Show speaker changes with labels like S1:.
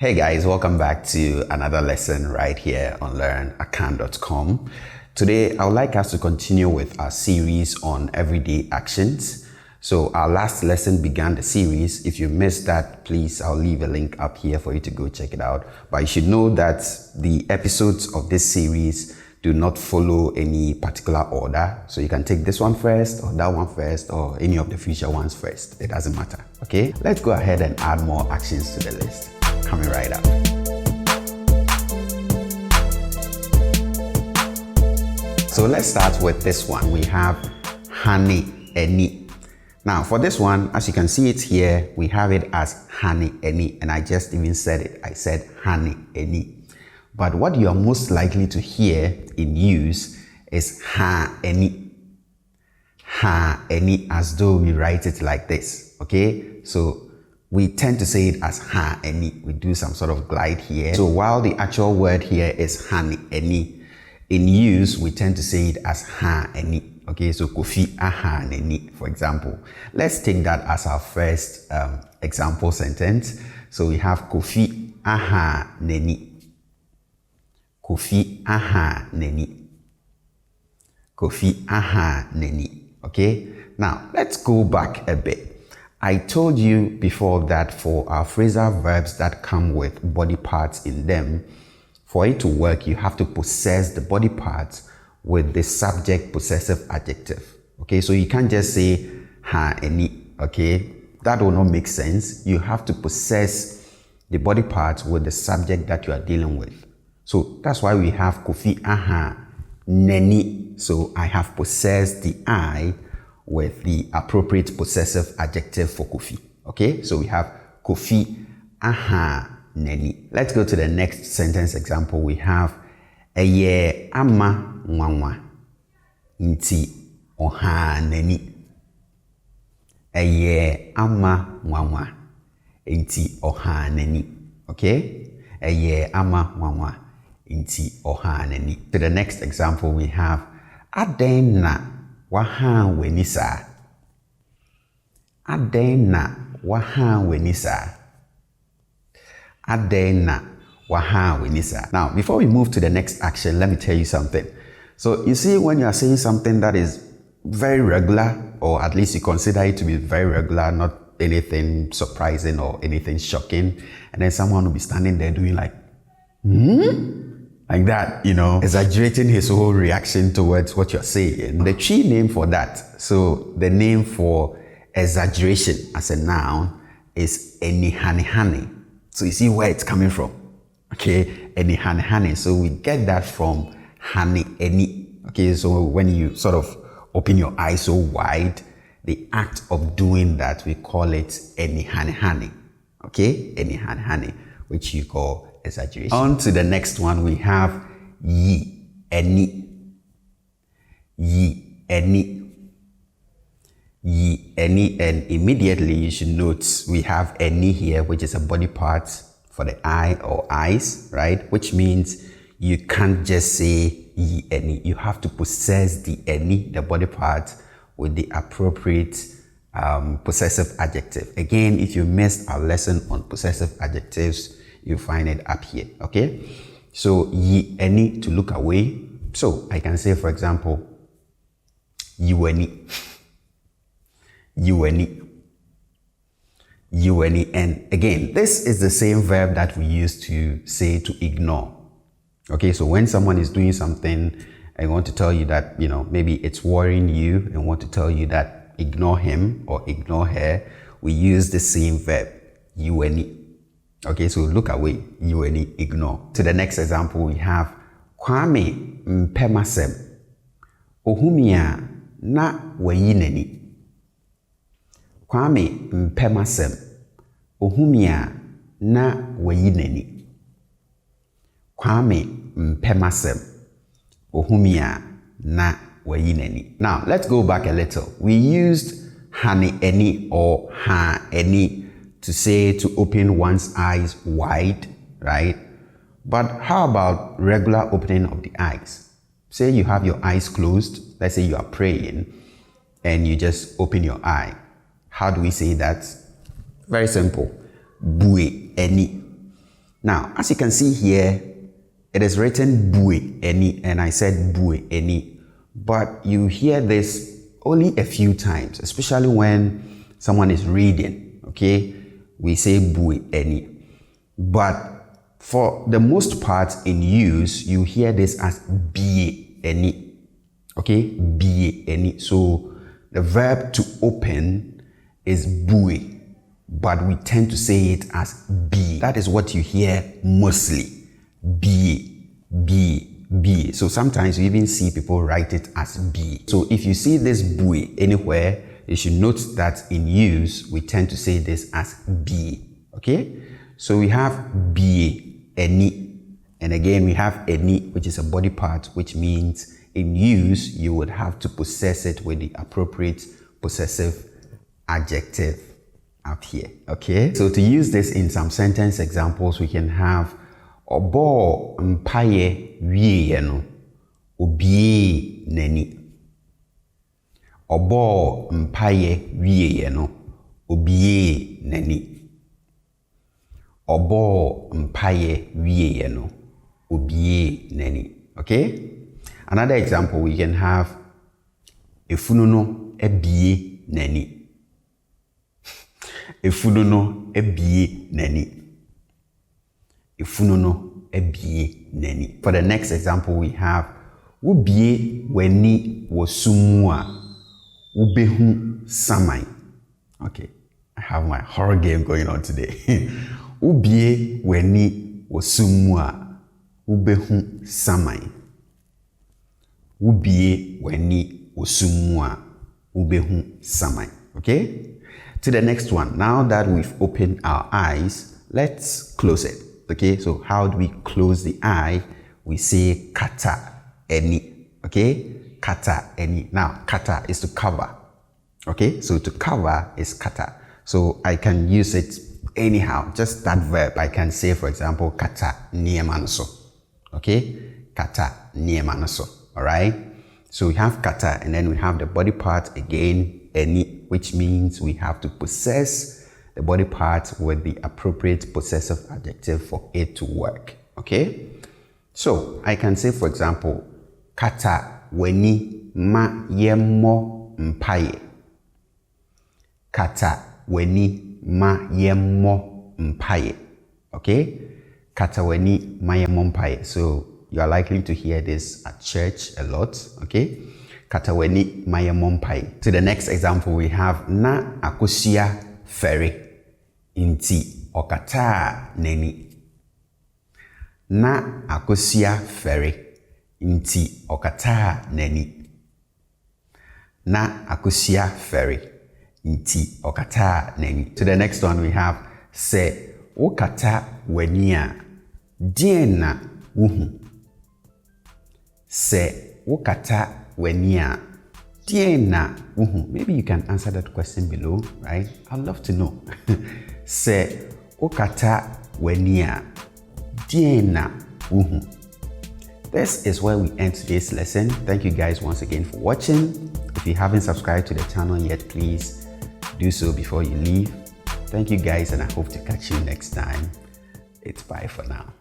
S1: Hey guys, welcome back to another lesson right here on LearnAkan.com. Today, I would like us to continue with our series on everyday actions. So our last lesson began the series. If you missed that, please, I'll leave a link up here for you to go check it out. But you should know that the episodes of this series do not follow any particular order. So you can take this one first, or that one first, or any of the future ones first. It doesn't matter, okay? Let's go ahead and add more actions to the list. Coming right up. So let's start with this one. We have honey eni. Now for this one, as you can see it here, we have it as honey eni, and I just even said it. I said honey eni. But what you are most likely to hear in use is ha eni. Ha eni, as though we write it like this, okay? So we tend to say it as ha eni. We do some sort of glide here. So while the actual word here is honey eni, in use, we tend to say it as ha eni. Okay, so kofi aha neni, for example. Let's take that as our first example sentence. So we have kofi aha neni. Kofi aha neni. Kofi aha neni. Okay, now let's go back a bit. I told you before that for our phrasal verbs that come with body parts in them, for it to work, you have to possess the body parts with the subject possessive adjective. Okay, so you can't just say ha eni. Okay, that will not make sense. You have to possess the body parts with the subject that you are dealing with. So that's why we have kofi aha neni. So I have possessed the I with the appropriate possessive adjective for kofi. Okay, so we have kofi aha neni. Let's go to the next sentence example. We have eye ama nwanwa nti oha neni. Eye ama nwanwa nti oha neni. Okay, eye ama nwanwa nti oha neni. To the next example, we have aden na waha wenisa. Aden na waha wenisa. Aden na waha wenisa. Now, before we move to the next action, let me tell you something. So you see, when you are saying something that is very regular, or at least you consider it to be very regular, not anything surprising or anything shocking, and then someone will be standing there doing like like that, you know, exaggerating his whole reaction towards what you're saying. The Twi name for that, so the name for exaggeration as a noun is enihani. So you see where it's coming from, okay? Enihani. So we get that from hani eni. Okay, so when you sort of open your eyes so wide, the act of doing that, we call it enihani. Okay, enihani, which you call exaggeration. On to the next one, we have yi eni. Yi eni. Yi eni, and immediately you should note we have eni here, which is a body part for the eye or eyes, right? Which means you can't just say yi eni. You have to possess the eni, the body part, with the appropriate possessive adjective. Again, if you missed our lesson on possessive adjectives, you find it up here, okay? So yi eni, to look away. So I can say, for example, you eni. You eni. You eni. And again, this is the same verb that we use to say to ignore. Okay, so when someone is doing something and want to tell you that, you know, maybe it's worrying you and want to tell you that ignore him or ignore her, we use the same verb, you eni. Okay, so look away, you eni, ignore. To the next example, we have Kwame mpemasem ohumia na wayineni. Kwame mpemasem ohumia na wayineni. Kwame mpemasem ohumia na wayineni. Now, let's go back a little. We used hani eni or ha eni to say to open one's eyes wide, right? But how about regular opening of the eyes? Say you have your eyes closed. Let's say you are praying and you just open your eye. How do we say that? Very simple. Bue eni. Now, as you can see here, it is written bue eni, and I said bue eni, but you hear this only a few times, especially when someone is reading, okay? We say bue eni. But for the most part in use, you hear this as bie eni, okay? Bie eni. So the verb to open is bue, but we tend to say it as be. That is what you hear mostly. Be. So sometimes you even see people write it as be. So if you see this bue anywhere, you should note that in use, we tend to say this as be. Okay? So we have be, eni. And again, we have eni, which is a body part, which means in use, you would have to possess it with the appropriate possessive adjective up here. Okay? So to use this in some sentence examples, we can have Obo mpaye wiye no obie nani. Obo mpaye wiye no obie nani. Obo mpaye wiye no obie nani. Okay? Another example, we can have efunu no ebie nani. Efunu no ebie nani. Efunu no ebie nani. For the next example, we have ubie weni wosumua ubehu samai. Okay, I have my horror game going on today. Ubie weni wosumua ubehu samai. Ubie weni wosumua ubehu samai. Okay? To the next one. Now that we've opened our eyes, let's close it. Okay, so how do we close the eye? We say kata eni. Okay, kata eni. Now, kata is to cover. Okay, so to cover is kata. So I can use it anyhow, just that verb. I can say, for example, kata niemanoso. Okay, kata niemanoso. All right, so we have kata, and then we have the body part again, eni, which means we have to possess the body part with the appropriate possessive adjective for it to work. Okay? So I can say, for example, kata weni ma yemo mpaye. Kata weni ma yemo mpaye. Okay? Kata weni ma yemo mpaye. So you are likely to hear this at church a lot. Okay? Kata weni ma yemo mpaye. To the next example, we have na akosia fere inti okata neni. Na akosia fere inti okata neni. Na akosia fere inti okata neni. To the next one we have se okata wania diena uhu. Se okata wania diena uhu. Maybe you can answer that question below, right? I'd love to know. Se okata wania diena uhu. This is where we end today's lesson. Thank you guys once again for watching. If you haven't subscribed to the channel yet, please do so before you leave. Thank you guys, and I hope to catch you next time. It's bye for now.